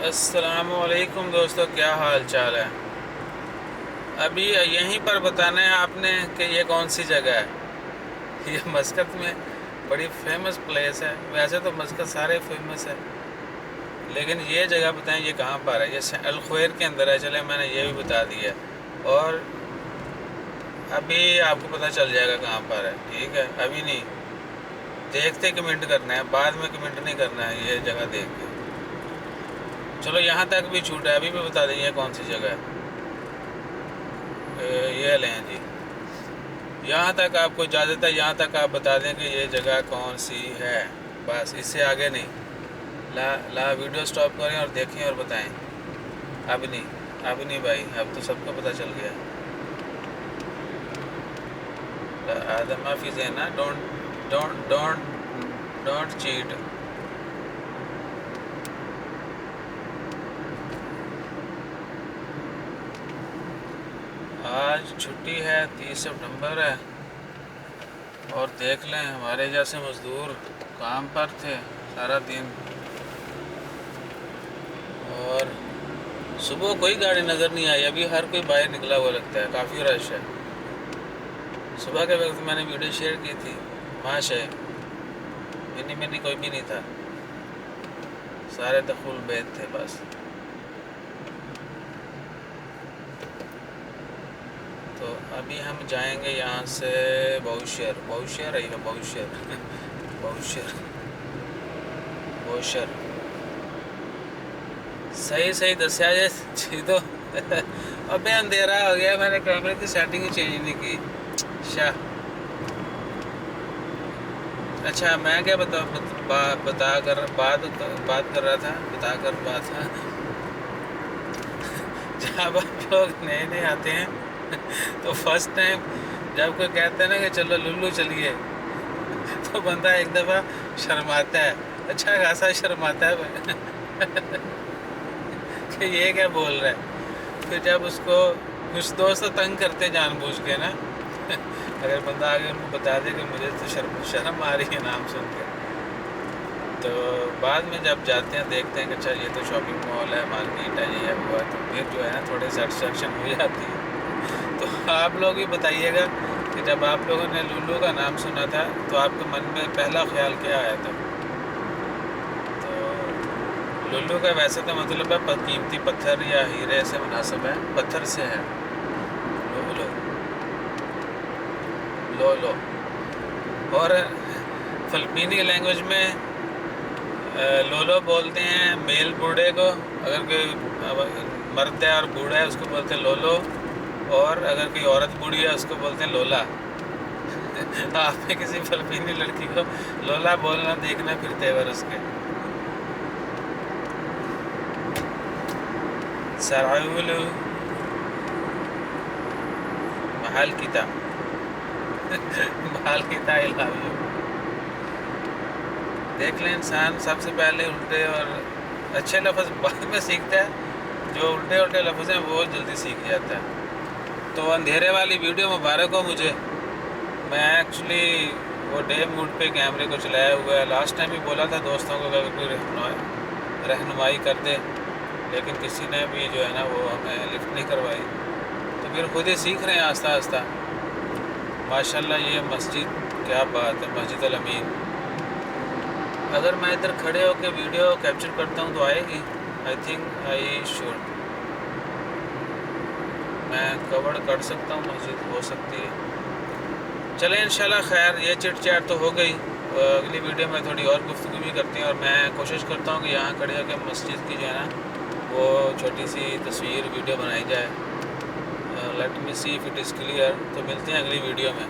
السلام علیکم دوستو، کیا حال چال ہے؟ ابھی یہیں پر بتانا ہے آپ نے کہ یہ کون سی جگہ ہے۔ یہ مسقط میں بڑی فیمس پلیس ہے، ویسے تو مسقط سارے فیمس ہے، لیکن یہ جگہ بتائیں یہ کہاں پر ہے۔ یہ الخویر کے اندر ہے، چلے میں نے یہ بھی بتا دیا، اور ابھی آپ کو پتہ چل جائے گا کہاں پر ہے، ٹھیک ہے؟ ابھی نہیں، دیکھتے کمنٹ کرنا ہے، بعد میں کمنٹ نہیں کرنا ہے، یہ جگہ دیکھ کے۔ چلو یہاں تک بھی چھوٹا ہے، ابھی بھی بتا دیں یہ کون سی جگہ ہے۔ یہ لیں جی، یہاں تک آپ کو اجازت ہے، یہاں تک آپ بتا دیں کہ یہ جگہ کون سی ہے، بس اس سے آگے نہیں۔ لا ویڈیو سٹاپ کریں اور دیکھیں اور بتائیں۔ اب نہیں بھائی، اب تو سب کو پتہ چل گیا۔ آدم فی ذہنہ، ڈونٹ چیٹ۔ آج چھٹی ہے، 30 سپٹمبر ہے، اور دیکھ لیں ہمارے جیسے مزدور کام پر تھے سارا دن، اور صبح کوئی گاڑی نظر نہیں آئی، ابھی ہر کوئی باہر نکلا ہوا لگتا ہے، کافی رش ہے۔ صبح کے وقت میں نے ویڈیو شیئر کی تھی، ماش ہے، منی کوئی بھی نہیں تھا، سارے دخول بیت تھے بس۔ تو ابھی ہم جائیں گے یہاں سے بوشہر ہے، بوشہر صحیح دسیا جی تو ابھی اندھیرا ہو گیا، میں نے کیمرے کی سیٹنگ ہی چینج نہیں کی۔ اچھا میں کیا بات کر رہا تھا جب آپ لوگ نئے آتے ہیں تو فرسٹ ٹائم جب کوئی کہتا ہے نا کہ چلو لولو چلیے، تو بندہ ایک دفعہ شرماتا ہے، اچھا خاصا شرماتا ہے کہ یہ کیا بول رہا ہے۔ پھر جب اس کو کچھ دوست تنگ کرتے جان بوجھ کے نا، اگر بندہ آگے ان کو بتا دے کہ مجھے تو شرم آ رہی ہے نام سن کے، تو بعد میں جب جاتے ہیں دیکھتے ہیں کہ اچھا یہ تو شاپنگ مال ہے، مارکیٹ ہے، یہ ہے وہ ہے، تو پھر جو ہے نا تھوڑے سیٹسفیکشن ہو جاتی ہے۔ تو آپ لوگ بھی بتائیے گا کہ جب آپ لوگوں نے لولو کا نام سنا تھا تو آپ کے من میں پہلا خیال کیا آیا تھا؟ تو لولو کا ویسے تو مطلب ہے قیمتی پتھر یا ہیرے سے مناسب ہے، پتھر سے ہے لولو، اور فلپینی لینگویج میں لولو بولتے ہیں میل بوڑھے کو، اگر کوئی مرد ہے اور بوڑھا ہے اس کو بولتے ہیں لولو، اور اگر کوئی عورت بوڑھی ہے اس کو بولتے ہیں لولا۔ آپ نے کسی فلپینی لڑکی کو لولا بولنا دیکھنا پھر تیور اس کے۔ سرعولو محل کتا علاوی۔ دیکھ لیں انسان سب سے پہلے الٹے اور اچھے لفظ بعد میں سیکھتا ہے، جو الٹے لفظ ہیں وہ جلدی سیکھ جاتا ہے۔ تو اندھیرے والی ویڈیو مبارک ہو مجھے، میں ایکچولی وہ ڈے موڈ پہ کیمرے کو چلایا ہوا ہے، لاسٹ ٹائم بھی بولا تھا دوستوں کو کہ کوئی رہنمائی کر دے، لیکن کسی نے بھی جو ہے نا وہ ہمیں لفٹ نہیں کروائی، تو پھر خود ہی سیکھ رہے ہیں آہستہ آہستہ۔ ماشاءاللہ یہ مسجد کیا بات ہے، مسجد الامین۔ اگر میں ادھر کھڑے ہو کے ویڈیو کیپچر کرتا ہوں تو آئے گی، آئی شوڈ، میں کور کر سکتا ہوں، مسجد ہو سکتی ہے۔ چلیں انشاءاللہ خیر، یہ چٹ چیٹ تو ہو گئی، اگلی ویڈیو میں تھوڑی اور گفتگو بھی کرتے ہیں، اور میں کوشش کرتا ہوں کہ یہاں کھڑے ہو کے مسجد کی جو ہے نا وہ چھوٹی سی تصویر ویڈیو بنائی جائے۔ Let me see if it is clear. تو ملتے ہیں اگلی ویڈیو میں۔